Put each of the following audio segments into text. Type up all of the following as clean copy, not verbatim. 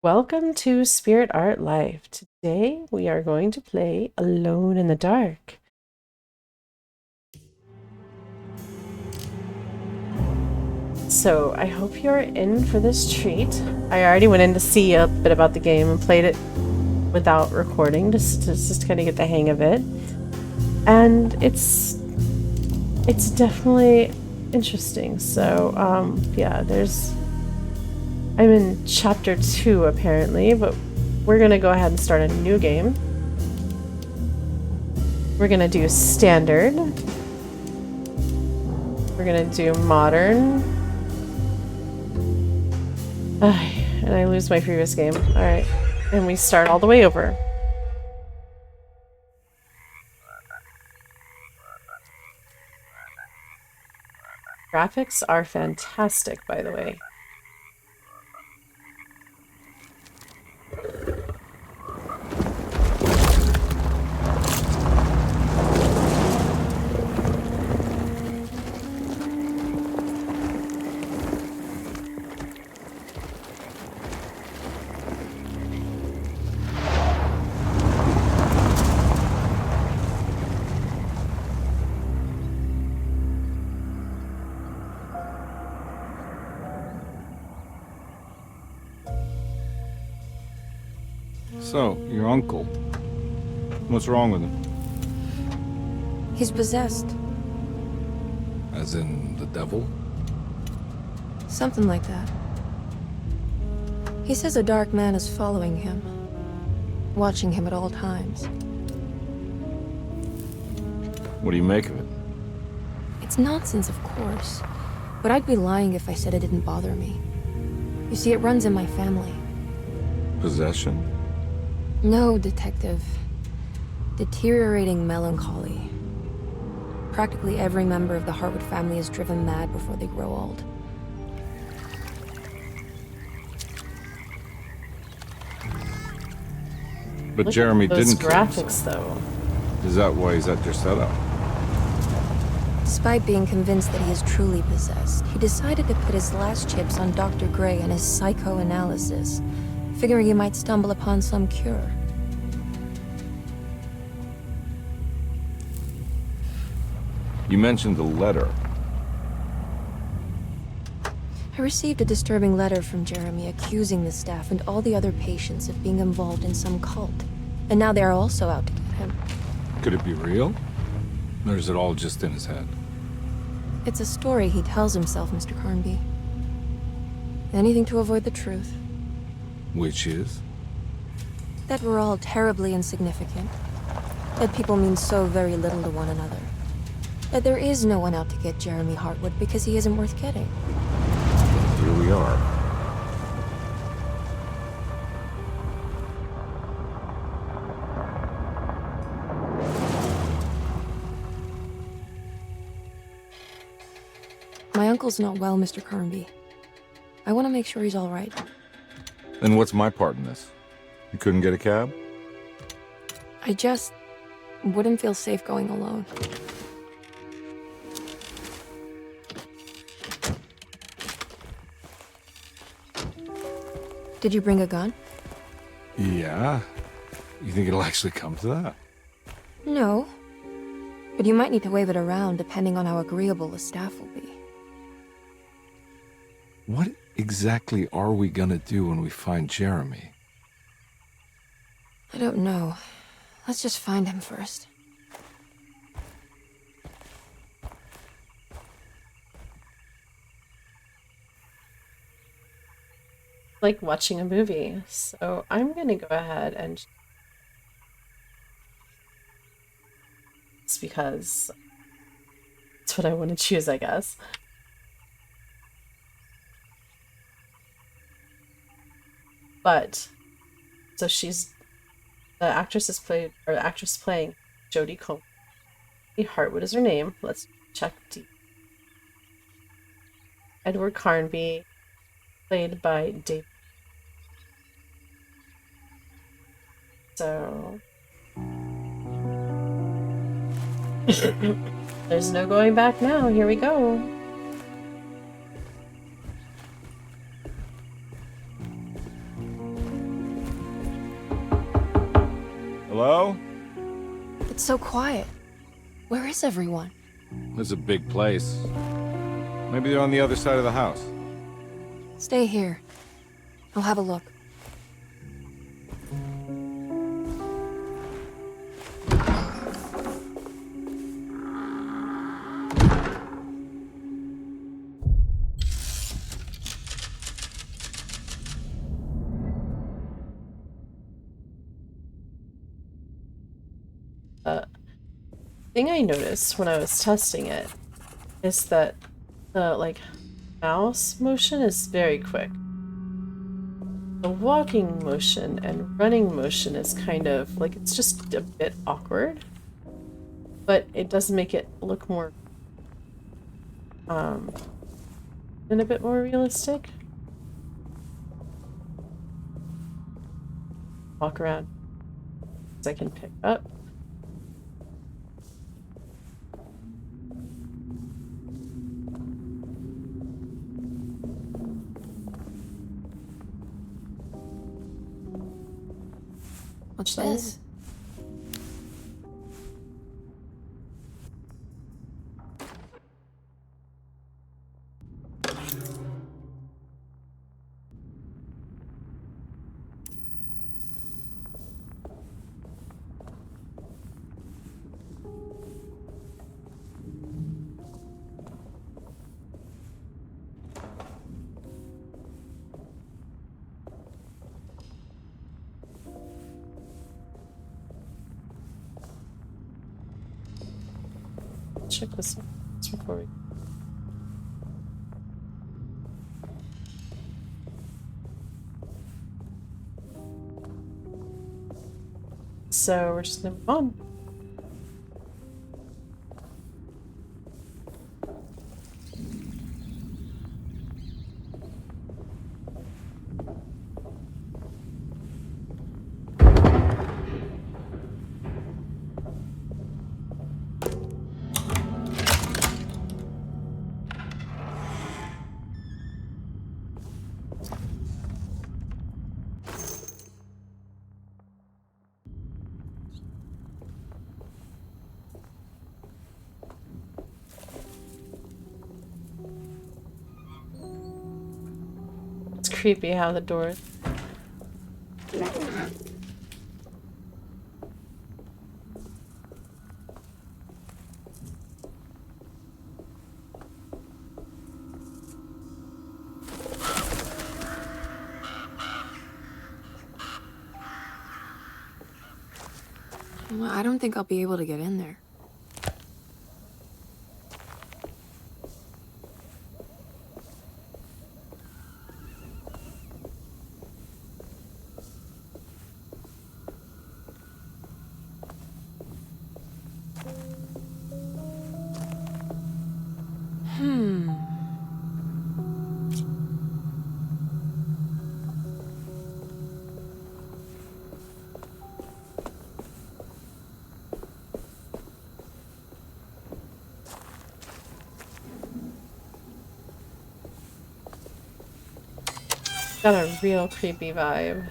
Welcome to Spirit Art Life. Today we are going to play Alone in the Dark. So I hope you're in for this treat. I already went in to see a bit about the game and played it without recording, just to kind of get the hang of it. And it's definitely interesting. So yeah, I'm in chapter 2 apparently, but we're gonna go ahead and start a new game. We're gonna do standard. We're gonna do modern. And I lose my previous game. Alright. And we start all the way over. Graphics are fantastic, by the way. So, your uncle. What's wrong with him? He's possessed. As in the devil? Something like that. He says a dark man is following him, watching him at all times. What do you make of it? It's nonsense, of course, but I'd be lying if I said it didn't bother me. You see, it runs in my family. Possession? No, detective. Deteriorating melancholy. Practically every member of the Hartwood family is driven mad before they grow old. But Look Jeremy at those didn't kill graphics, himself. though. Is that why he's at your setup? Despite being convinced that he is truly possessed, he decided to put his last chips on Dr. Gray and his psychoanalysis, figuring he might stumble upon some cure. You mentioned the letter. I received a disturbing letter from Jeremy accusing the staff and all the other patients of being involved in some cult. And now they are also out to get him. Could it be real? Or is it all just in his head? It's a story he tells himself, Mr. Carnby. Anything to avoid the truth. Which is? That we're all terribly insignificant. That people mean so very little to one another. That there is no one out to get Jeremy Hartwood because he isn't worth getting. Here we are. My uncle's not well, Mr. Carnby. I want to make sure he's all right. Then what's my part in this? You couldn't get a cab? I just wouldn't feel safe going alone. Did you bring a gun? Yeah. You think it'll actually come to that? No. But you might need to wave it around depending on how agreeable the staff will be. What exactly are we gonna do when we find Jeremy? I don't know. Let's just find him first. Like watching a movie. So I'm gonna go ahead and it's because it's what I want to choose, I guess. But so the actress playing Jodie Comer. Hartwood is her name. Let's check D. Edward Carnby, played by Dave. So there's no going back now. Here we go. Hello? It's so quiet. Where is everyone? This is a big place. Maybe they're on the other side of the house. Stay here. I'll have a look. Thing I noticed when I was testing it is that the mouse motion is very quick. The walking motion and running motion is kind of like, it's just a bit awkward, but it does make it look more and a bit more realistic. Walk around as I can pick up. What's this? Check this before we... So we're just gonna move on. It's creepy how the door... Well, I don't think I'll be able to get in there. Got a real creepy vibe.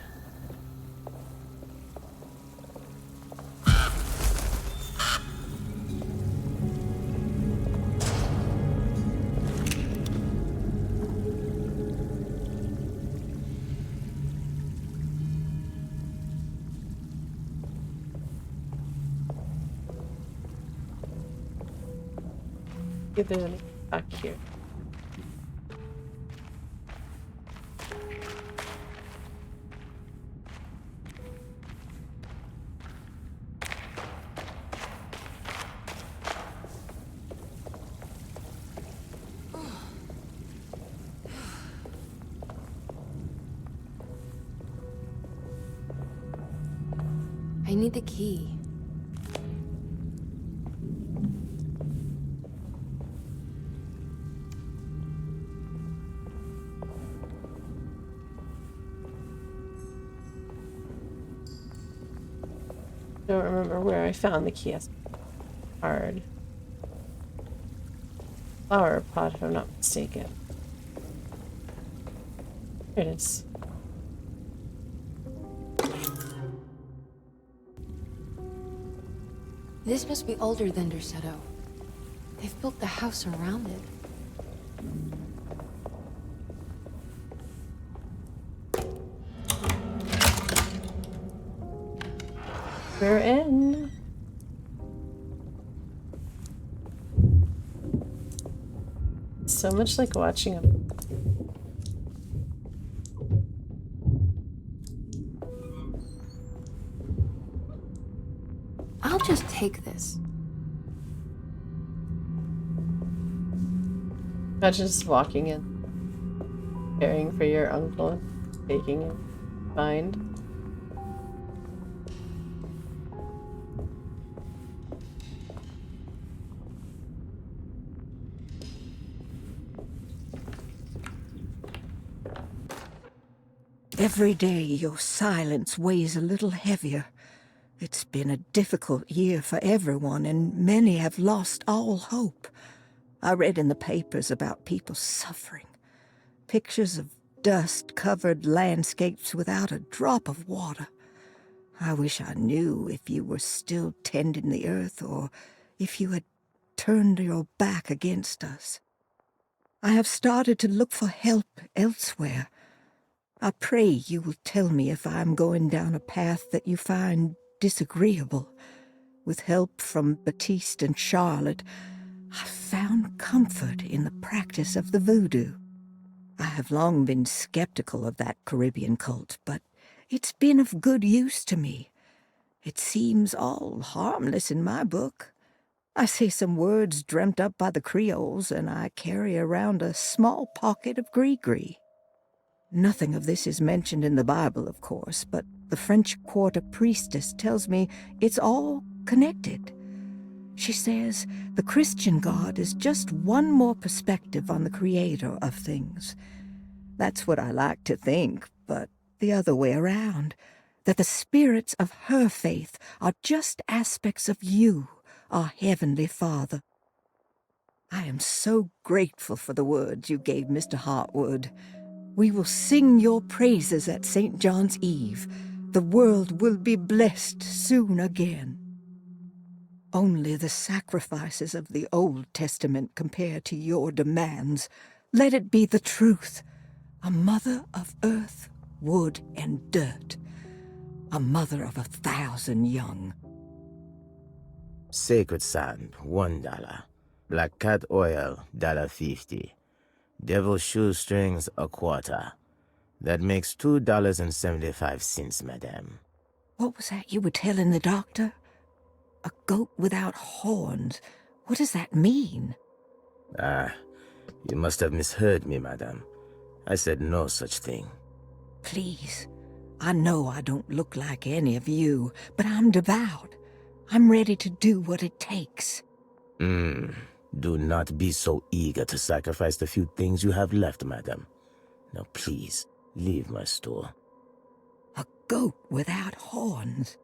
See if there's anything back here. I need the key. Don't remember where I found the key. Hard. Flower pot, if I'm not mistaken. There it is. This must be older than Derceto. They've built the house around it. We're in. So much like watching a... I'll just take this. Imagine just walking in, caring for your uncle, and taking it. Find. Every day your silence weighs a little heavier. It's been a difficult year for everyone, and many have lost all hope. I read in the papers about people suffering. Pictures of dust-covered landscapes without a drop of water. I wish I knew if you were still tending the earth or if you had turned your back against us. I have started to look for help elsewhere. I pray you will tell me if I am going down a path that you find disagreeable. With help from Baptiste and Charlotte, I found comfort in the practice of the voodoo. I have long been skeptical of that Caribbean cult, but it's been of good use to me. It seems all harmless in my book. I say some words dreamt up by the Creoles, and I carry around a small pocket of gree-gree. Nothing of this is mentioned in the Bible, of course, but the French Quarter priestess tells me it's all connected. She says the Christian God is just one more perspective on the creator of things. That's what I like to think, but the other way around, that the spirits of her faith are just aspects of you, our Heavenly Father. I am so grateful for the words you gave Mr. Hartwood. We will sing your praises at St. John's Eve. The world will be blessed soon again. Only the sacrifices of the Old Testament compare to your demands. Let it be the truth. A mother of earth, wood, and dirt. A mother of 1,000 young. Sacred sand, $1. Black cat oil, $1.50. Devil shoestrings, $0.25. That makes $2.75, madame. What was that you were telling the doctor? A goat without horns. What does that mean? Ah, you must have misheard me, madame. I said no such thing. Please, I know I don't look like any of you, but I'm devout. I'm ready to do what it takes. Do not be so eager to sacrifice the few things you have left, madam. Now please, leave my store. A goat without horns.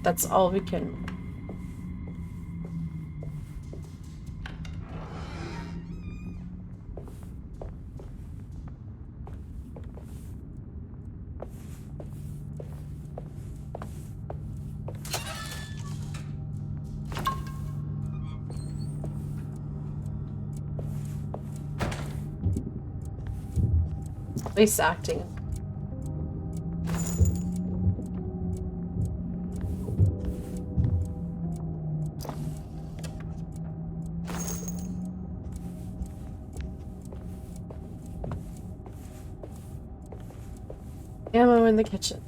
That's all we can. At least acting. Ammo in the kitchen.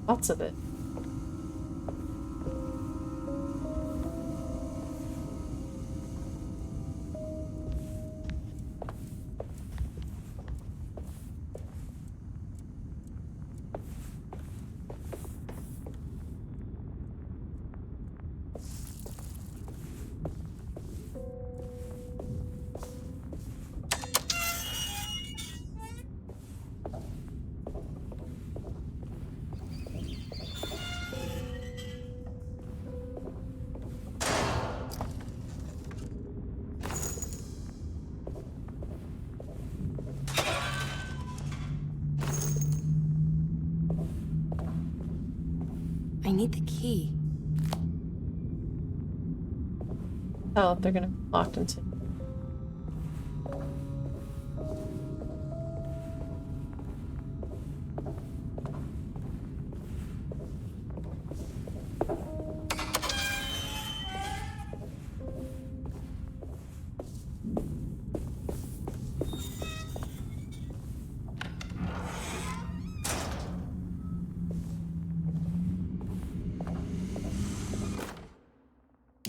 Lots of it. I need the key. Oh, they're gonna be locked into.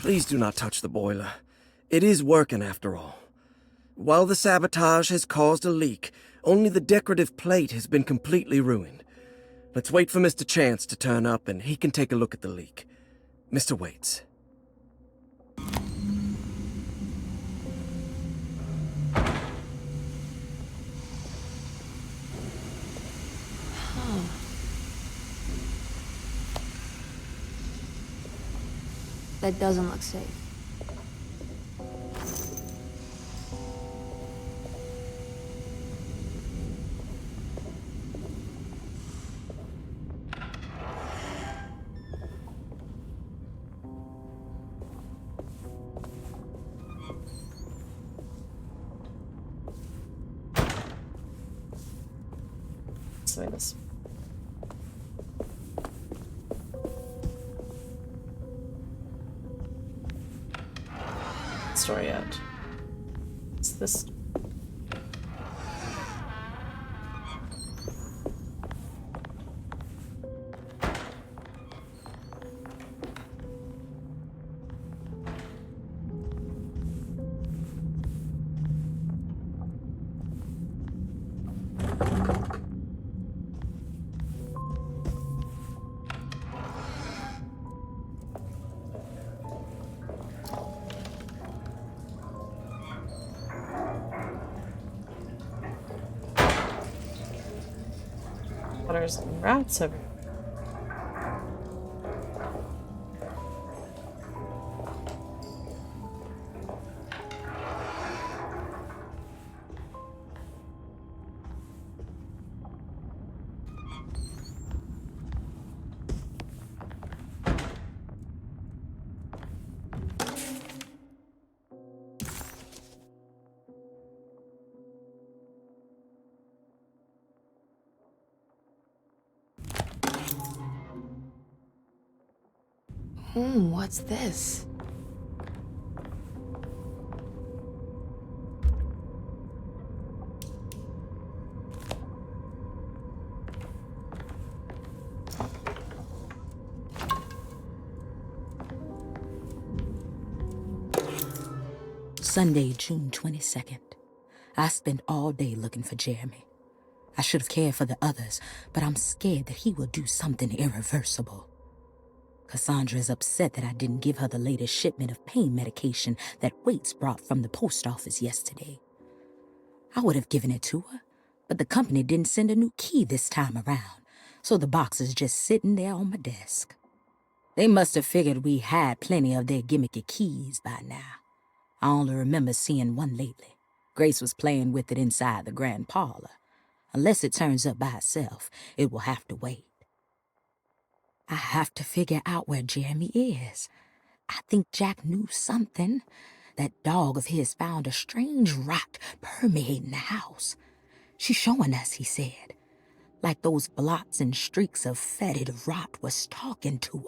Please do not touch the boiler. It is working after all. While the sabotage has caused a leak, only the decorative plate has been completely ruined. Let's wait for Mr. Chance to turn up and he can take a look at the leak. Mr. Waits. That doesn't look safe. So this. Story out. It's this. There's rats everywhere. What's this? Sunday, June 22nd. I spent all day looking for Jeremy. I should have cared for the others, but I'm scared that he will do something irreversible. Cassandra is upset that I didn't give her the latest shipment of pain medication that Waits brought from the post office yesterday. I would have given it to her, but the company didn't send a new key this time around, so the box is just sitting there on my desk. They must have figured we had plenty of their gimmicky keys by now. I only remember seeing one lately. Grace was playing with it inside the grand parlor. Unless it turns up by itself, it will have to wait. I have to figure out where Jeremy is. I think Jack knew something. That dog of his found a strange rot permeating the house. She's showing us, he said. Like those blots and streaks of fetid rot was talking to him.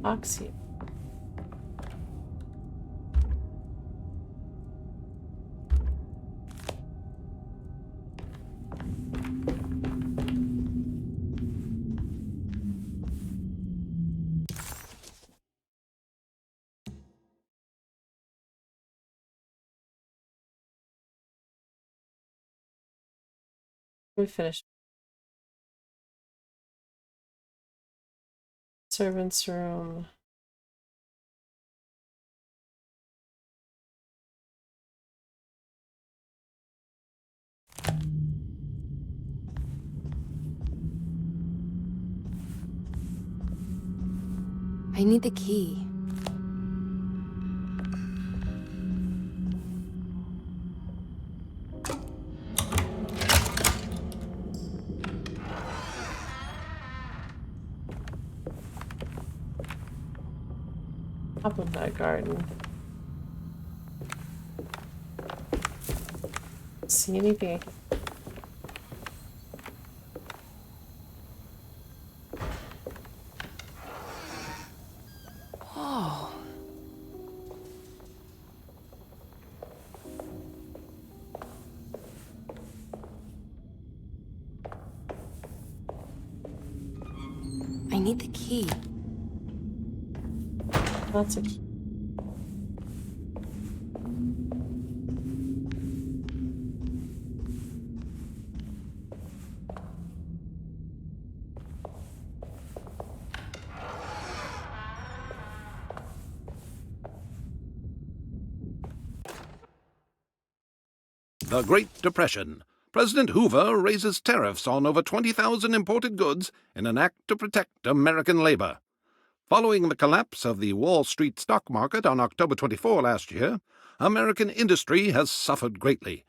Oxy. We finished. Servants' room. I need the key. Top of that garden. See anything? Whoa. I need the key. That's a key. The Great Depression. President Hoover raises tariffs on over 20,000 imported goods in an act to protect American labor. Following the collapse of the Wall Street stock market on October 24 last year, American industry has suffered greatly.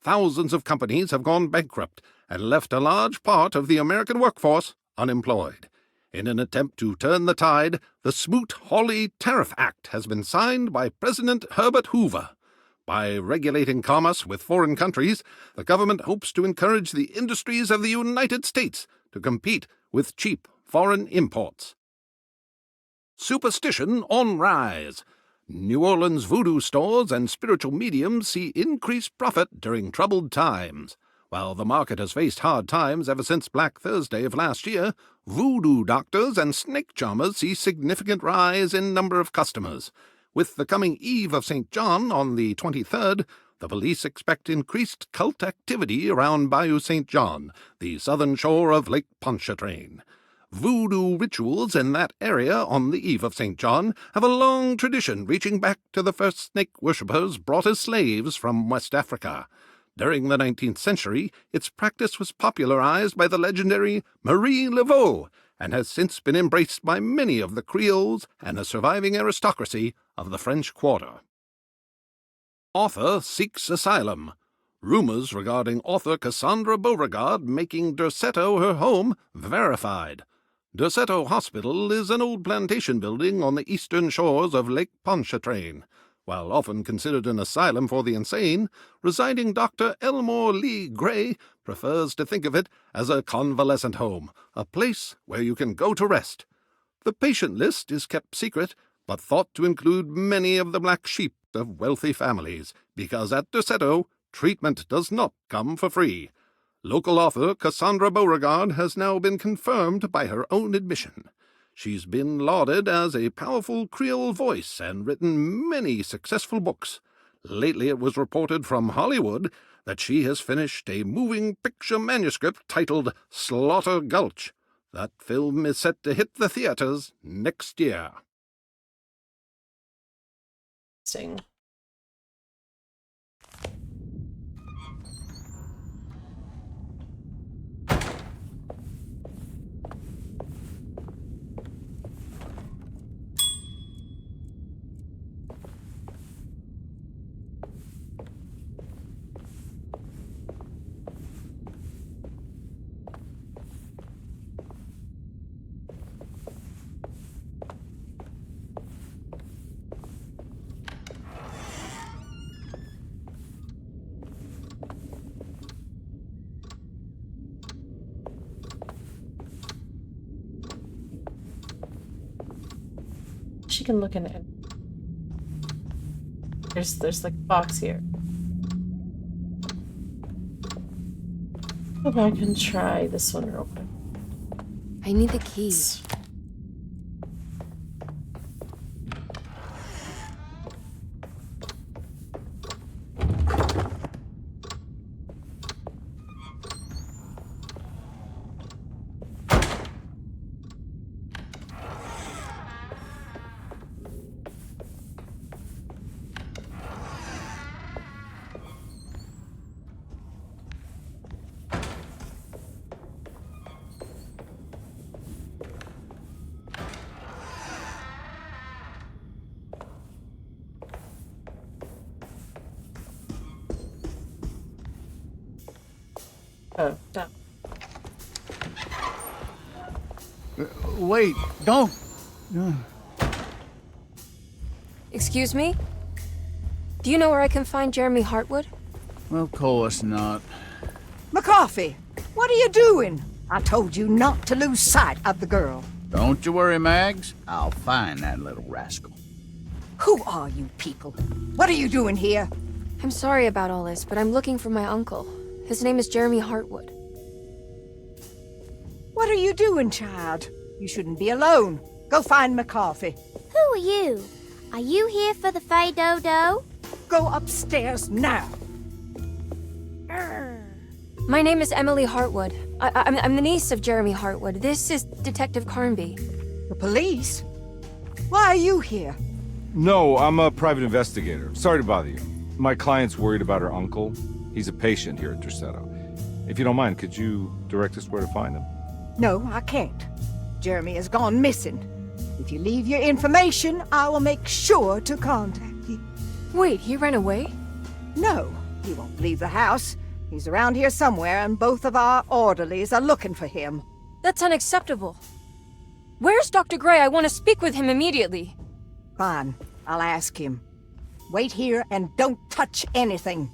Thousands of companies have gone bankrupt and left a large part of the American workforce unemployed. In an attempt to turn the tide, the Smoot-Hawley Tariff Act has been signed by President Herbert Hoover. By regulating commerce with foreign countries, the government hopes to encourage the industries of the United States to compete with cheap foreign imports. Superstition on rise. New Orleans voodoo stores and spiritual mediums see increased profit during troubled times. While the market has faced hard times ever since Black Thursday of last year, voodoo doctors and snake charmers see significant rise in number of customers. With the coming Eve of St. John on the 23rd, the police expect increased cult activity around Bayou St. John, the southern shore of Lake Pontchartrain. Voodoo rituals in that area on the Eve of St. John have a long tradition reaching back to the first snake worshippers brought as slaves from West Africa. During the 19th century, its practice was popularized by the legendary Marie Laveau, and has since been embraced by many of the Creoles and the surviving aristocracy of the French Quarter. Author seeks asylum. Rumors regarding author Cassandra Beauregard making Derceto her home verified. Derceto Hospital is an old plantation building on the eastern shores of Lake Pontchartrain. While often considered an asylum for the insane, residing Dr. Elmore Lee Gray prefers to think of it as a convalescent home, a place where you can go to rest. The patient list is kept secret, but thought to include many of the black sheep of wealthy families, because at Derceto, treatment does not come for free. Local author Cassandra Beauregard has now been confirmed by her own admission. She's been lauded as a powerful Creole voice and written many successful books. Lately it was reported from Hollywood that she has finished a moving picture manuscript titled Slaughter Gulch. That film is set to hit the theaters next year. Interesting. She can look in it. There's like a box here. Go back and try this one real quick. I need the key. Oh, no. Wait, don't. Excuse me? Do you know where I can find Jeremy Hartwood? Of course not. McCarthy, what are you doing? I told you not to lose sight of the girl. Don't you worry, Mags. I'll find that little rascal. Who are you people? What are you doing here? I'm sorry about all this, but I'm looking for my uncle. His name is Jeremy Hartwood. What are you doing, child? You shouldn't be alone. Go find McCarthy. Who are you? Are you here for the Fey Dodo? Go upstairs now. My name is Emily Hartwood. I'm the niece of Jeremy Hartwood. This is Detective Carnby. The police? Why are you here? No, I'm a private investigator. Sorry to bother you. My client's worried about her uncle. He's a patient here at Dorsetto. If you don't mind, could you direct us where to find him? No, I can't. Jeremy has gone missing. If you leave your information, I will make sure to contact you. Wait, he ran away? No, he won't leave the house. He's around here somewhere, and both of our orderlies are looking for him. That's unacceptable. Where's Dr. Gray? I want to speak with him immediately. Fine, I'll ask him. Wait here and don't touch anything.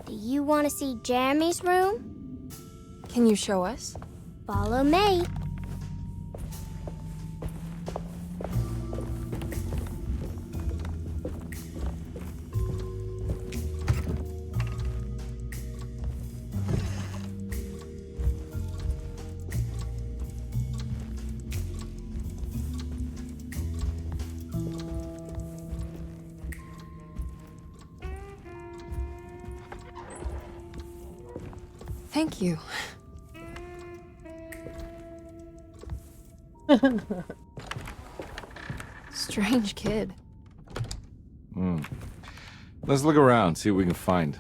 Do you want to see Jeremy's room? Can you show us? Follow me. Thank you. Strange kid. Let's look around, see what we can find.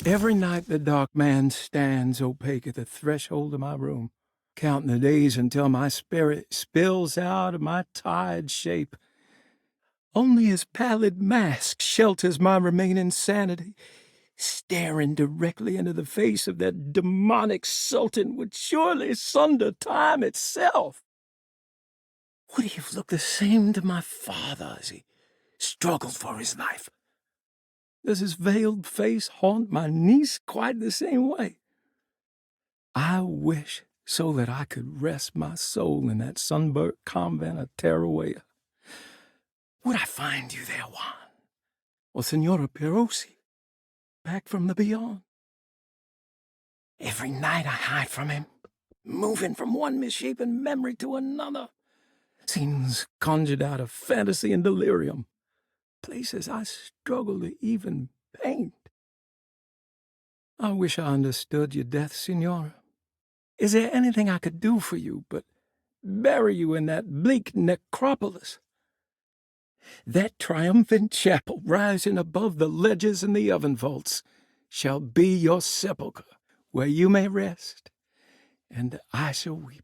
Every night the dark man stands opaque at the threshold of my room, counting the days until my spirit spills out of my tired shape. Only his pallid mask shelters my remaining sanity. Staring directly into the face of that demonic sultan would surely sunder time itself. Would he have looked the same to my father as he struggled for his life? Does his veiled face haunt my niece quite the same way? I wish so that I could rest my soul in that sunburnt convent of Teruel. Would I find you there, Juan? Or Senora Pirosi, back from the beyond? Every night I hide from him, moving from one misshapen memory to another. Scenes conjured out of fantasy and delirium. Places I struggle to even paint. I wish I understood your death, Signora. Is there anything I could do for you but bury you in that bleak necropolis? That triumphant chapel rising above the ledges and the oven vaults shall be your sepulchre, where you may rest, and I shall weep.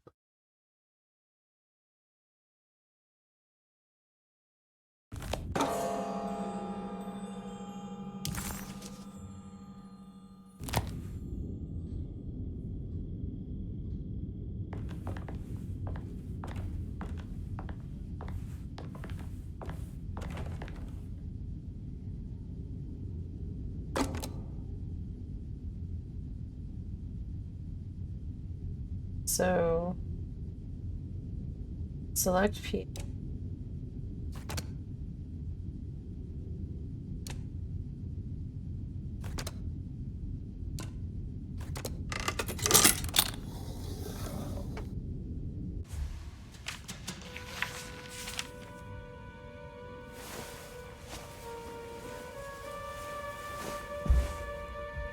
So, select P.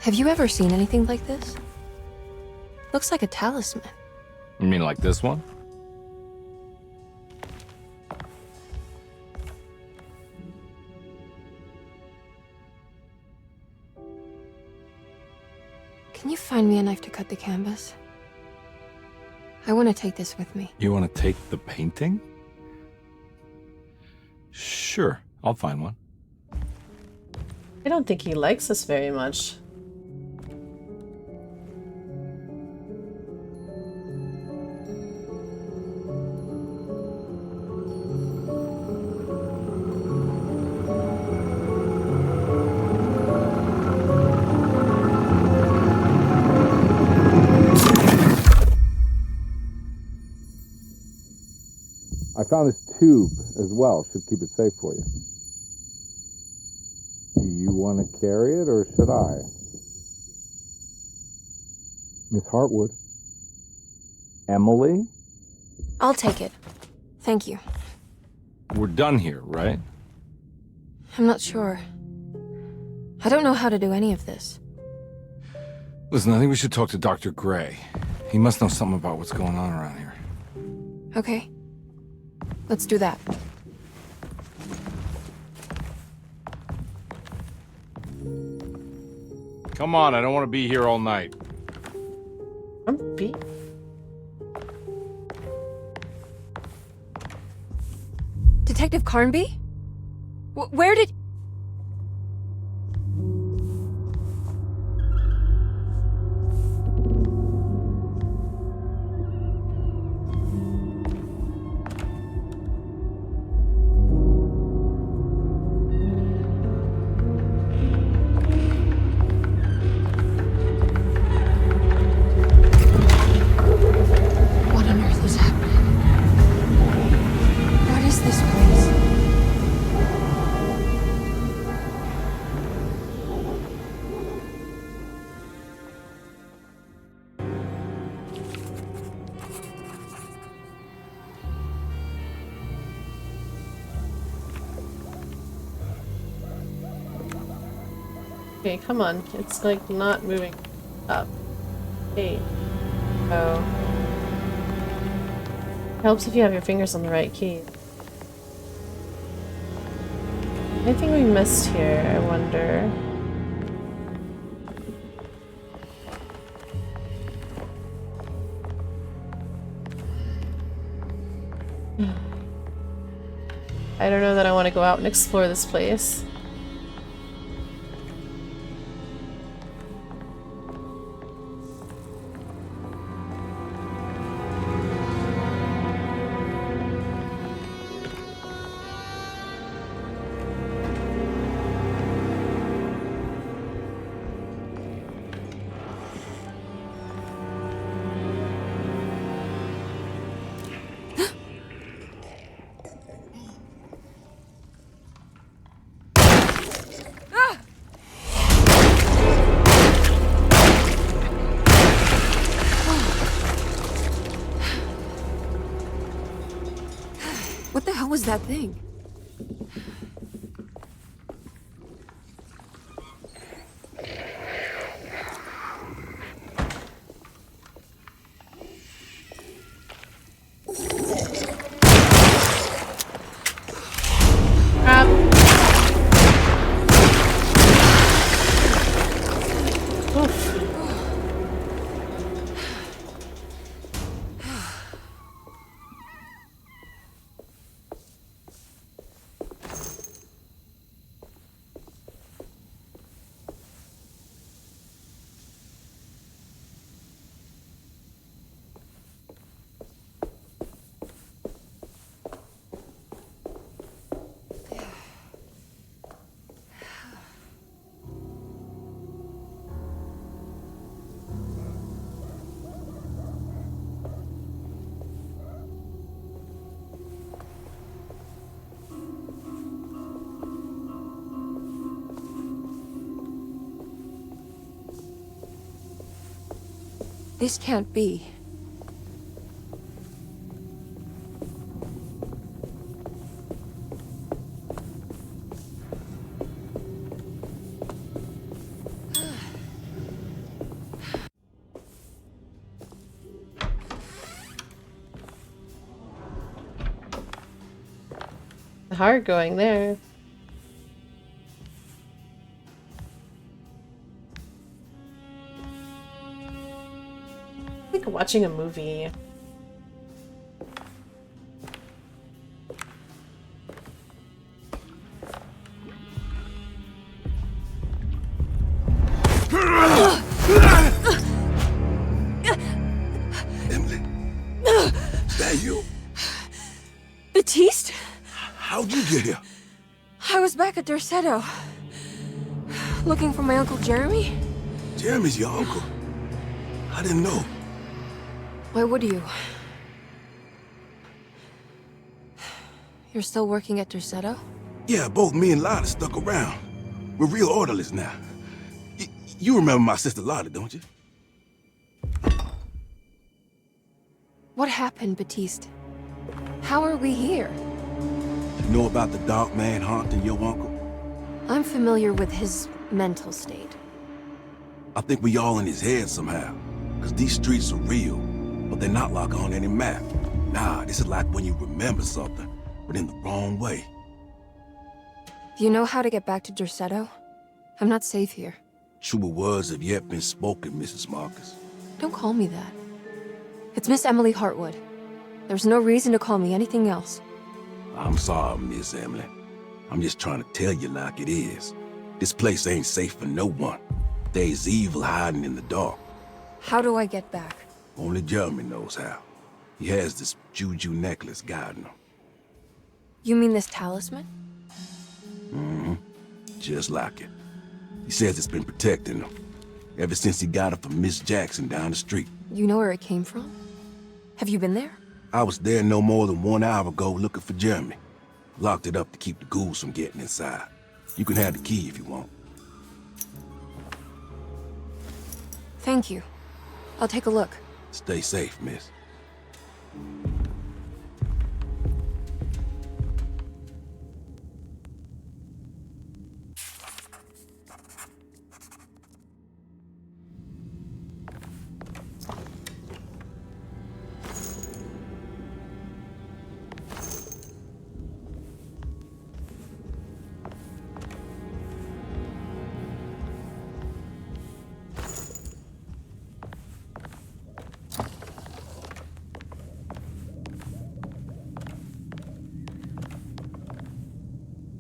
Have you ever seen anything like this? Looks like a talisman. You mean like this one? Can you find me a knife to cut the canvas? I want to take this with me. You want to take the painting? Sure, I'll find one. I don't think he likes us very much. I found this tube as well. Should keep it safe for you. Do you want to carry it, or should I? Miss Hartwood? Emily? I'll take it. Thank you. We're done here, right? I'm not sure. I don't know how to do any of this. Listen, I think we should talk to Dr. Gray. He must know something about what's going on around here. Okay. Let's do that. Come on, I don't want to be here all night. I'm beat. Detective Carnby? Where did... What on earth is happening? What is this place? Okay, come on. It's like not moving up. Hey. Oh. Helps if you have your fingers on the right key. Anything we missed here, I wonder. I don't know that I want to go out and explore this place. What the hell was that thing? This can't be. heart going there. Like watching a movie. Emily, is that you? Baptiste? How'd you get here? I was back at Dorsetto. Looking for my Uncle Jeremy? Jeremy's your uncle. I didn't know. Why would you? You're still working at Dorsetto? Yeah, both me and Lotta stuck around. We're real orderlies now. You remember my sister Lotta, don't you? What happened, Baptiste? How are we here? You know about the dark man haunting your uncle? I'm familiar with his mental state. I think we all in his head somehow. Because these streets are real, but they're not like on any map. Nah, this is like when you remember something, but in the wrong way. Do you know how to get back to Dorsetto? I'm not safe here. Truer words have yet been spoken, Mrs. Marcus. Don't call me that. It's Miss Emily Hartwood. There's no reason to call me anything else. I'm sorry, Miss Emily. I'm just trying to tell you like it is. This place ain't safe for no one. There's evil hiding in the dark. How do I get back? Only Jeremy knows how. He has this juju necklace guiding him. You mean this talisman? Mm-hmm. Just like it. He says it's been protecting him ever since he got it from Miss Jackson down the street. You know where it came from? Have you been there? I was there no more than 1 hour ago looking for Jeremy. Locked it up to keep the ghouls from getting inside. You can have the key if you want. Thank you. I'll take a look. Stay safe, miss.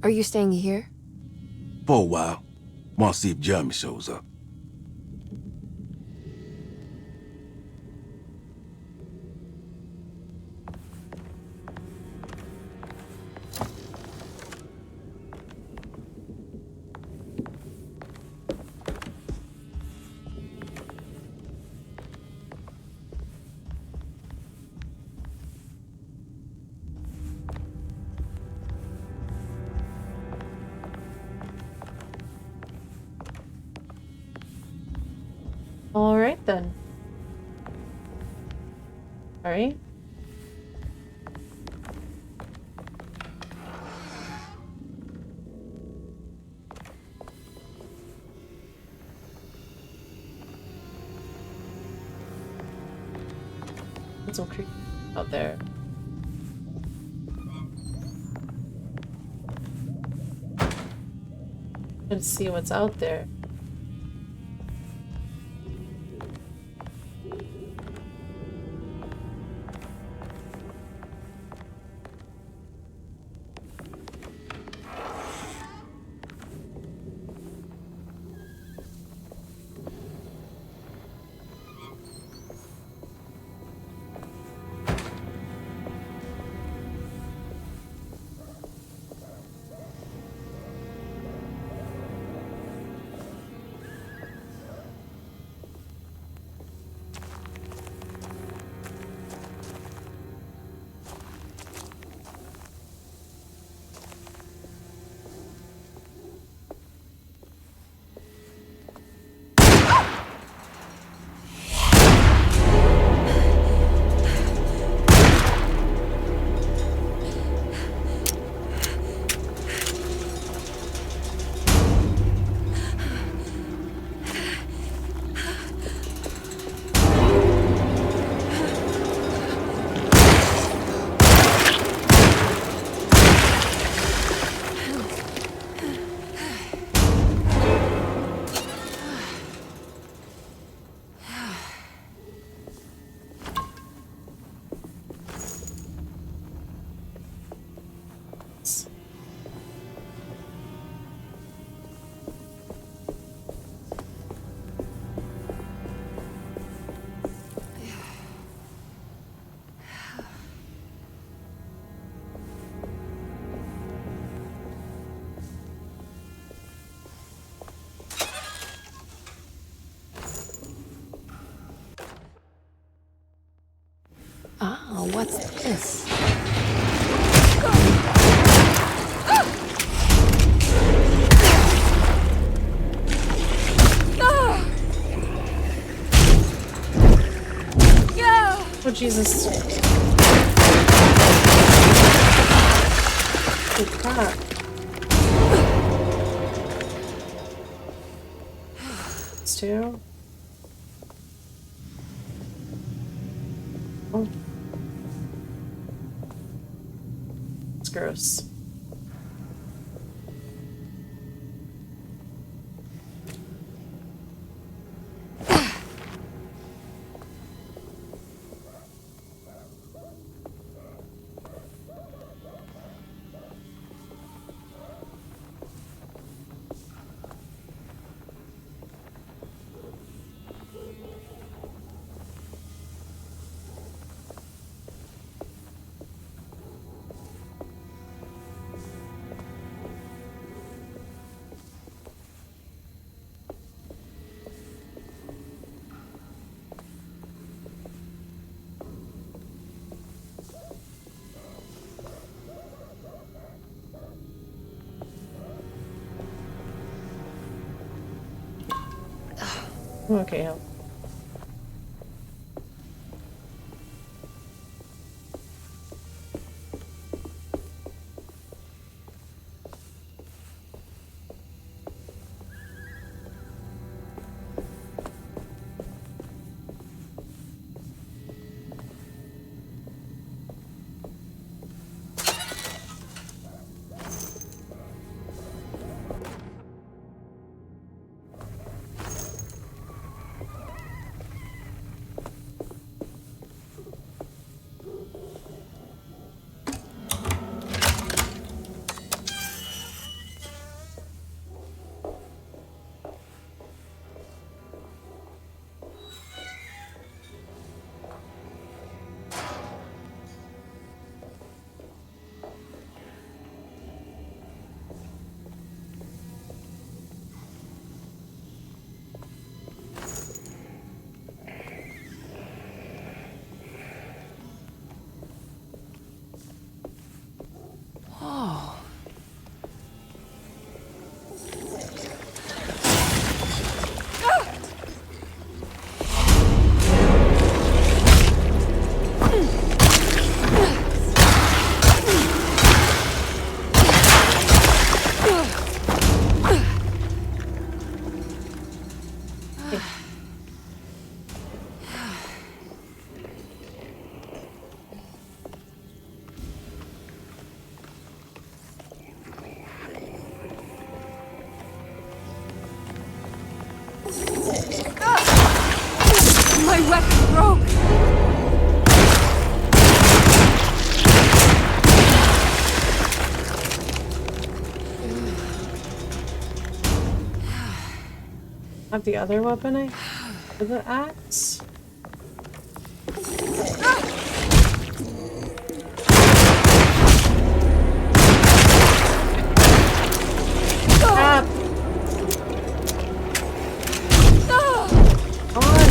Are you staying here? For a while. Want to see if Jeremy shows up. Alright then. Alright. There's some creep out there. Let's see what's out there. what's this? Oh, Jesus. Holy crap. It's two. Oh. It's gross. Okay, help. My weapon broke! Have the other weapon the axe? Crap! On!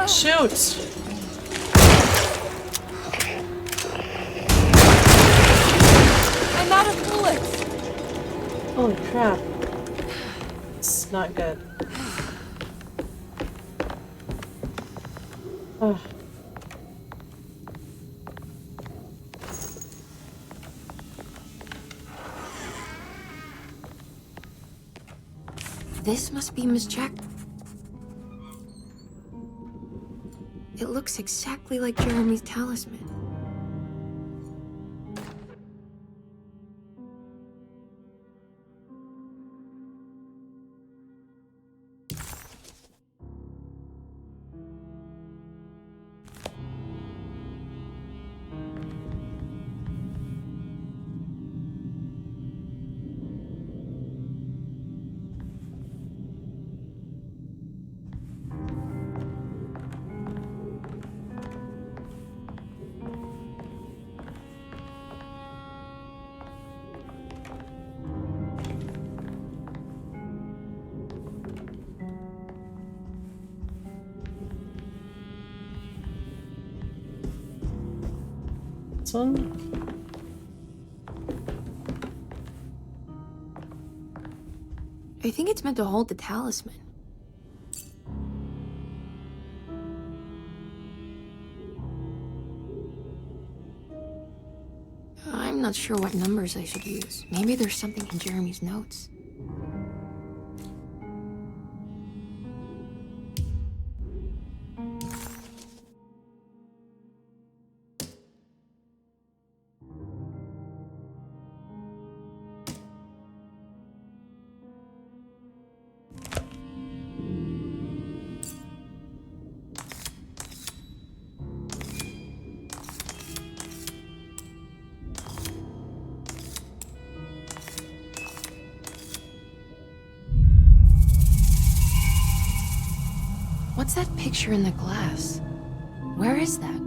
Shoot! I'm out of bullets! Holy crap. It's not good. Ugh. This must be Miss Jack. It looks exactly like Jeremy's talisman. this one? I think it's meant to hold the talisman. I'm not sure what numbers I should use. Maybe there's something in Jeremy's notes. What's that picture in the glass? Where is that?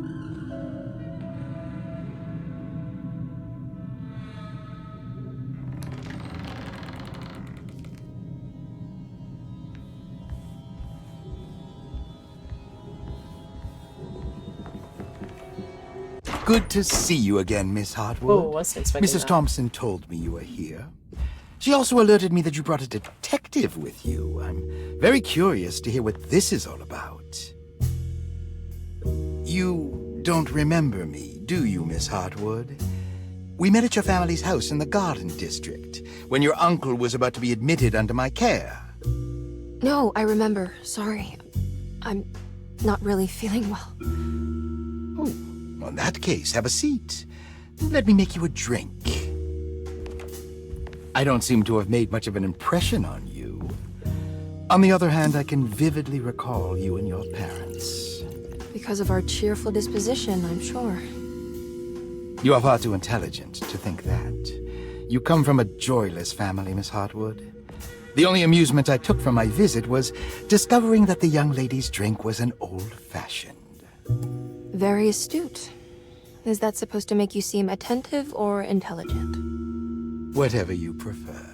Good to see you again, Miss Hartwood. Oh, wasn't expecting Mrs. that. Thompson told me you were here. She also alerted me that you brought a detective with you. I'm very curious to hear what this is all about. You don't remember me, do you, Miss Hartwood? We met at your family's house in the Garden District, when your uncle was about to be admitted under my care. No, I remember. Sorry. I'm not really feeling well. Oh, in that case, have a seat. Let me make you a drink. I don't seem to have made much of an impression on you. On the other hand, I can vividly recall you and your parents. Because of our cheerful disposition, I'm sure. You are far too intelligent to think that. You come from a joyless family, Miss Hartwood. The only amusement I took from my visit was discovering that the young lady's drink was an old-fashioned. Very astute. Is that supposed to make you seem attentive or intelligent? Whatever you prefer.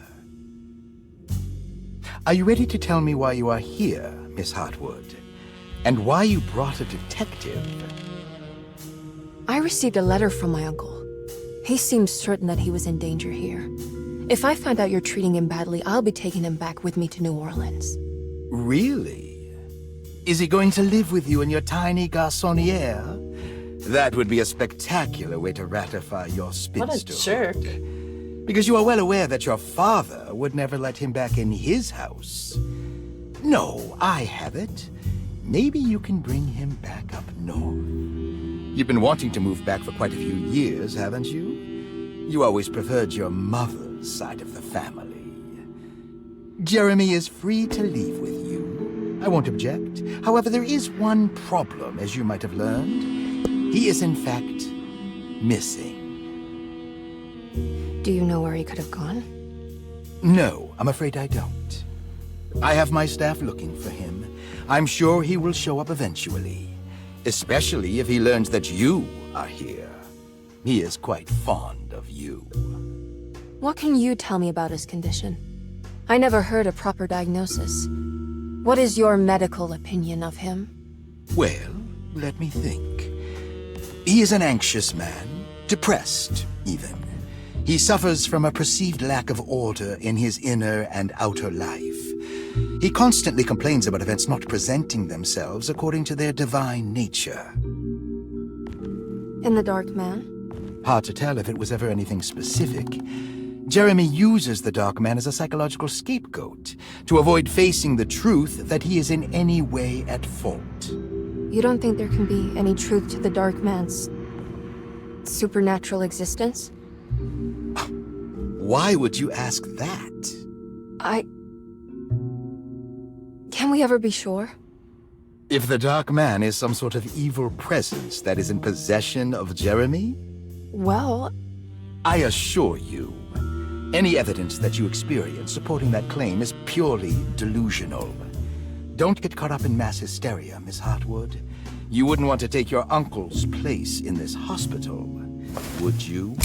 Are you ready to tell me why you are here, Miss Hartwood? And why you brought a detective? I received a letter from my uncle. He seems certain that he was in danger here. If I find out you're treating him badly, I'll be taking him back with me to New Orleans. Really? Is he going to live with you in your tiny garçonniere? That would be a spectacular way to ratify your spinsterhood. What a jerk. Because you are well aware that your father would never let him back in his house. No, I have it. Maybe you can bring him back up north. You've been wanting to move back for quite a few years, haven't you? You always preferred your mother's side of the family. Jeremy is free to leave with you. I won't object. However, there is one problem, as you might have learned. He is, in fact, missing. Do you know where he could have gone? No, I'm afraid I don't. I have my staff looking for him. I'm sure he will show up eventually. Especially if he learns that you are here. He is quite fond of you. What can you tell me about his condition? I never heard a proper diagnosis. What is your medical opinion of him? Well, let me think. He is an anxious man, depressed, even. He suffers from a perceived lack of order in his inner and outer life. He constantly complains about events not presenting themselves according to their divine nature. And the Dark Man? Hard to tell if it was ever anything specific. Jeremy uses the Dark Man as a psychological scapegoat to avoid facing the truth that he is in any way at fault. You don't think there can be any truth to the Dark Man's supernatural existence? Why would you ask that? Can we ever be sure? If the Dark Man is some sort of evil presence that is in possession of Jeremy? Well, I assure you, any evidence that you experience supporting that claim is purely delusional. Don't get caught up in mass hysteria, Miss Hartwood. You wouldn't want to take your uncle's place in this hospital, would you?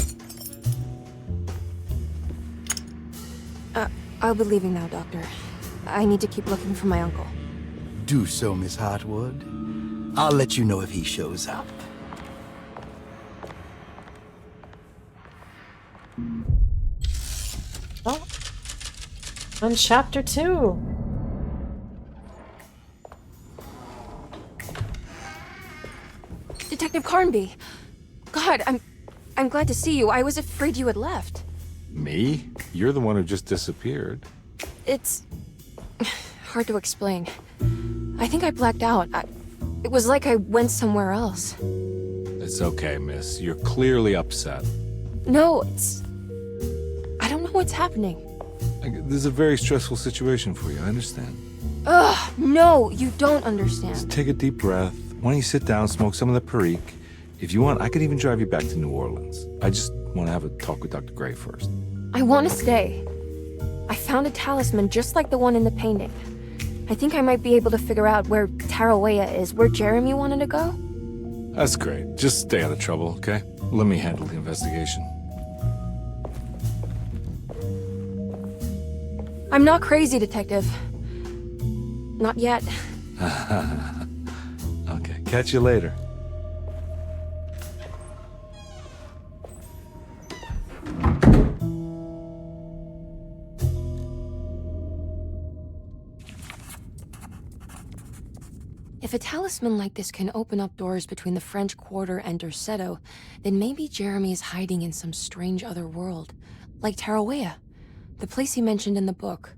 I'll be leaving now, Doctor. I need to keep looking for my uncle. Do so, Miss Hartwood. I'll let you know if he shows up. On chapter 2. Detective Carnby. God, I'm glad to see you. I was afraid you had left. Me? You're the one who just disappeared. It's hard to explain. I think I blacked out. It was like I went somewhere else. It's okay, miss. You're clearly upset. No, I don't know what's happening. This is a very stressful situation for you, I understand. Ugh, no, you don't understand. Just take a deep breath. Why don't you sit down, smoke some of the Perique? If you want, I could even drive you back to New Orleans. I just want to have a talk with Dr. Gray first. I want to stay. I found a talisman just like the one in the painting. I think I might be able to figure out where Tarawea is, where Jeremy wanted to go. That's great. Just stay out of trouble, okay? Let me handle the investigation. I'm not crazy, Detective. Not yet. Okay, catch you later. If a talisman like this can open up doors between the French Quarter and Derceto, then maybe Jeremy is hiding in some strange other world. Like Tarawea, the place he mentioned in the book.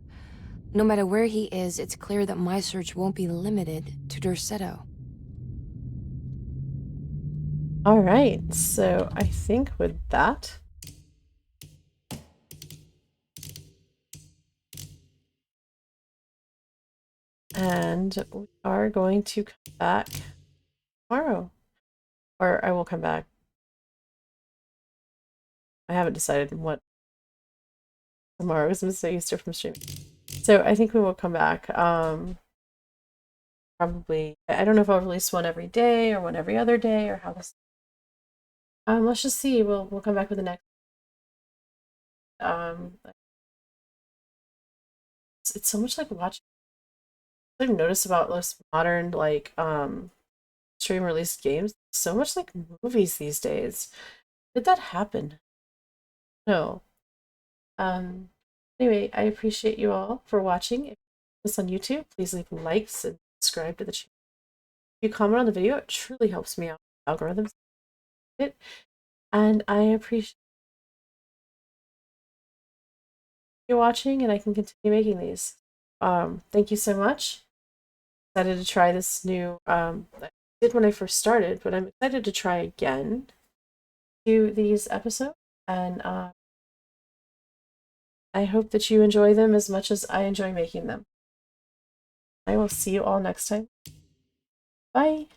No matter where he is, it's clear that my search won't be limited to Derceto. Alright, so I think with that... And we are going to come back tomorrow. Or I will come back. I haven't decided what tomorrow is. I'm so used to from streaming. So I think we will come back. Probably, I don't know if I'll release one every day or one every other day or how this. Let's just see. We'll come back with the next. It's so much like watching. I've noticed about most modern like stream released games. So much like movies these days. Did that happen? No. Anyway, I appreciate you all for watching. If you this on YouTube, please leave likes and subscribe to the channel. If you comment on the video, it truly helps me out. Algorithms it, and I appreciate you watching, and I can continue making these. Thank you so much. Excited to try this new. I did when I first started, but I'm excited to try again. Do these episodes, and I hope that you enjoy them as much as I enjoy making them. I will see you all next time. Bye.